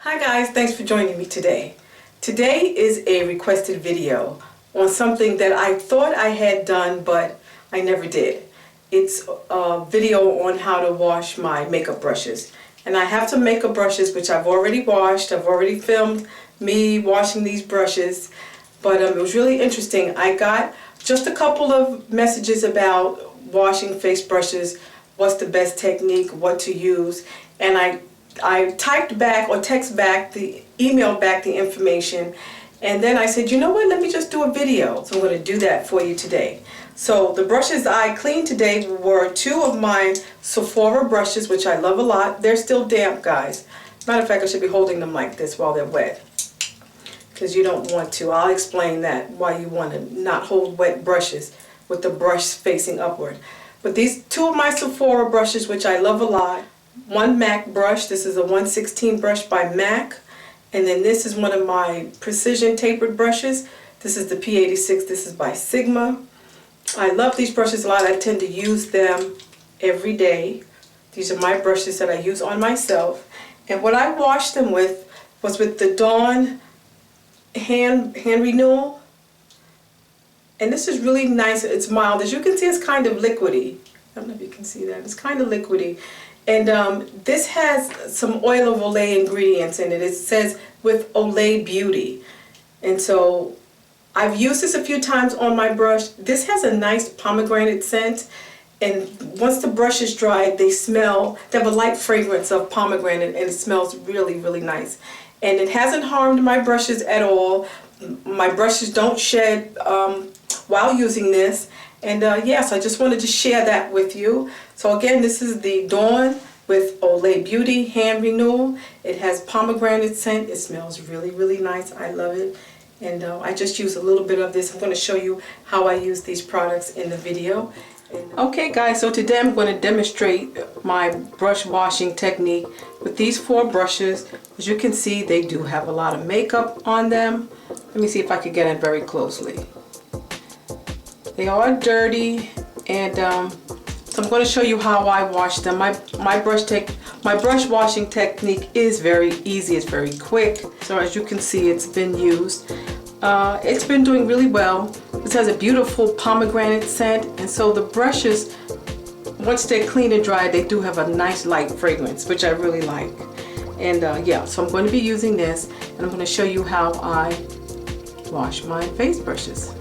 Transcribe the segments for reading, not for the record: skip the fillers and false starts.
Hi guys, thanks for joining me today. Today is a requested video on something that I thought I had done but I never did. It's a video on how to wash my makeup brushes. And I have some makeup brushes which I've already washed. I've already filmed me washing these brushes, but it was really interesting. I got just a couple of messages about washing face brushes, what's the best technique, what to use, and I typed back or text back, emailed back the information, and then I said, you know what, let me just do a video. So I'm going to do that for you today. So the brushes I cleaned today were two of my Sephora brushes, which I love a lot. They're still damp, guys. Matter of fact, I should be holding them like this while they're wet, because you don't want to. I'll explain that, why you want to not hold wet brushes with the brush facing upward. But these two of my Sephora brushes, which I love a lot. One MAC brush, this is a 1/16 brush by MAC, and then this is one of my precision tapered brushes. This is the P86, this is by Sigma. I love these brushes a lot. I tend to use them every day. These are my brushes that I use on myself, and what I washed them with was with the Dawn hand renewal, and this is really nice. It's mild. As you can see, it's kind of liquidy. I don't know if you can see that. It's kind of liquidy. And this has some oil of Olay ingredients in it. It says with Olay Beauty. And so I've used this a few times on my brush. This has a nice pomegranate scent. And once the brush is dried, they have a light fragrance of pomegranate, and it smells really, really nice. And it hasn't harmed my brushes at all. My brushes don't shed while using this. And yes, I just wanted to share that with you. So again, this is the Dawn with Olay Beauty Hand Renewal. It has pomegranate scent. It smells really, really nice. I love it. And I just use a little bit of this. I'm going to show you how I use these products in the video. Okay guys, so today I'm going to demonstrate my brush washing technique with these four brushes. As you can see, they do have a lot of makeup on them. Let me see if I can get it very closely. They are dirty, and so I'm going to show you how I wash them. My brush washing technique is very easy. It's very quick. So as you can see, it's been used. It's been doing really well. This has a beautiful pomegranate scent, and so the brushes, once they're clean and dry, they do have a nice light fragrance, which I really like. And yeah, so I'm going to be using this, and I'm going to show you how I wash my face brushes.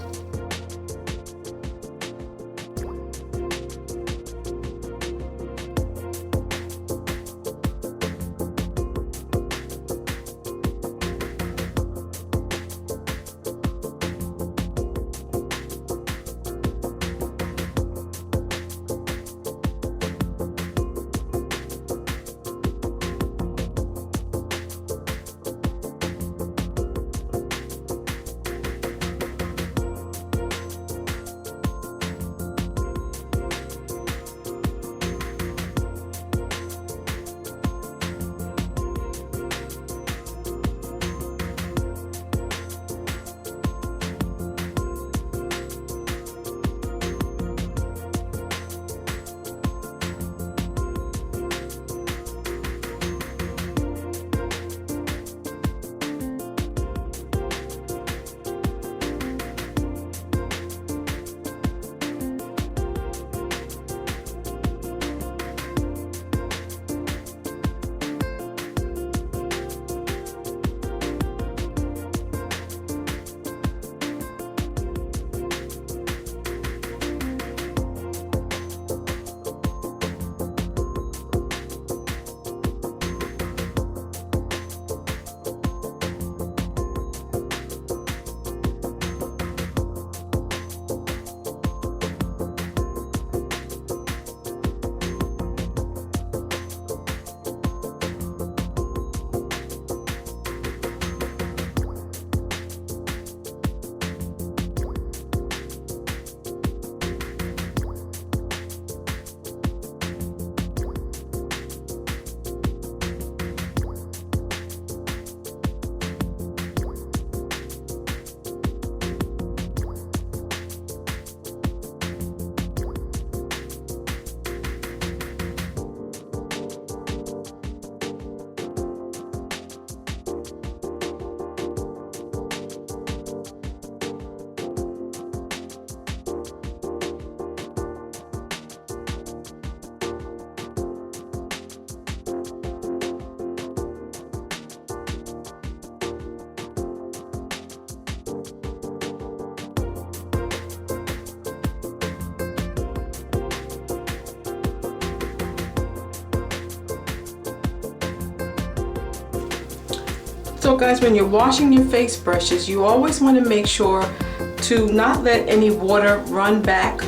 So guys, when you're washing your face brushes, you always want to make sure to not let any water run back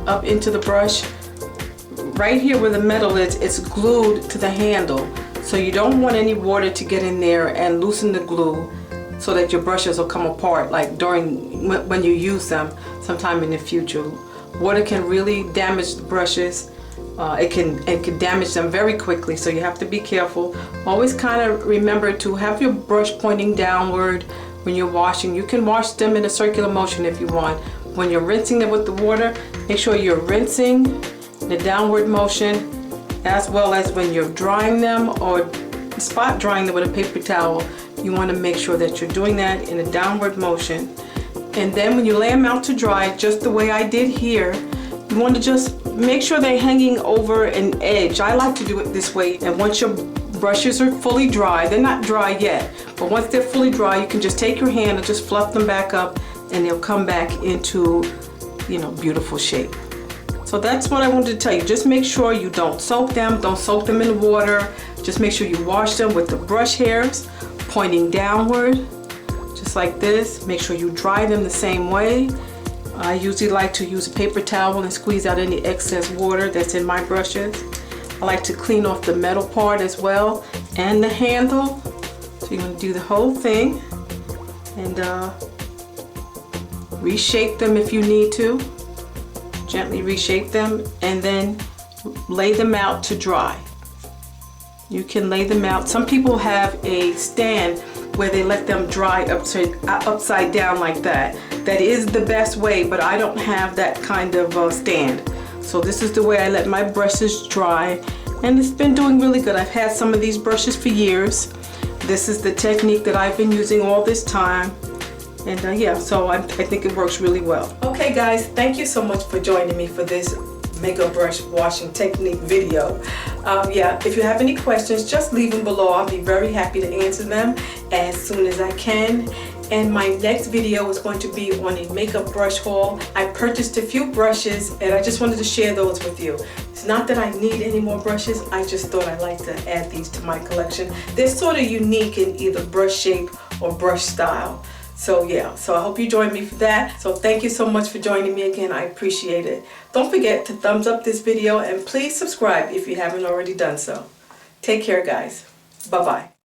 up into the brush. Right here where the metal is, it's glued to the handle. So you don't want any water to get in there and loosen the glue so that your brushes will come apart like when you use them sometime in the future. Water can really damage the brushes. It can damage them very quickly, so you have to be careful. Always kind of remember to have your brush pointing downward when you're washing. You can wash them in a circular motion if you want. When you're rinsing them with the water, make sure you're rinsing in a downward motion, as well as when you're drying them or spot drying them with a paper towel. You want to make sure that you're doing that in a downward motion. And then when you lay them out to dry, just the way I did here, you want to just make sure they're hanging over an edge. I like to do it this way. And once your brushes are fully dry, they're not dry yet, but once they're fully dry, you can just take your hand and just fluff them back up, and they'll come back into, you know, beautiful shape. So that's what I wanted to tell you. Just make sure you don't soak them in the water. Just make sure you wash them with the brush hairs pointing downward, just like this. Make sure you dry them the same way. I usually like to use a paper towel and squeeze out any excess water that's in my brushes. I like to clean off the metal part as well and the handle. So you're going to do the whole thing and reshape them if you need to. Gently reshape them and then lay them out to dry. You can lay them out. Some people have a stand where they let them dry upside down like that. That is the best way, but I don't have that kind of stand. So this is the way I let my brushes dry, and it's been doing really good. I've had some of these brushes for years. This is the technique that I've been using all this time. And yeah, so I think it works really well. Okay guys, thank you so much for joining me for this makeup brush washing technique video. Yeah, if you have any questions, just leave them below. I'll be very happy to answer them as soon as I can. And my next video is going to be on a makeup brush haul. I purchased a few brushes and I just wanted to share those with you. It's not that I need any more brushes, I just thought I'd like to add these to my collection. They're sort of unique in either brush shape or brush style. So yeah, so I hope you join me for that. So thank you so much for joining me again. I appreciate it. Don't forget to thumbs up this video and please subscribe if you haven't already done so. Take care guys. Bye-bye.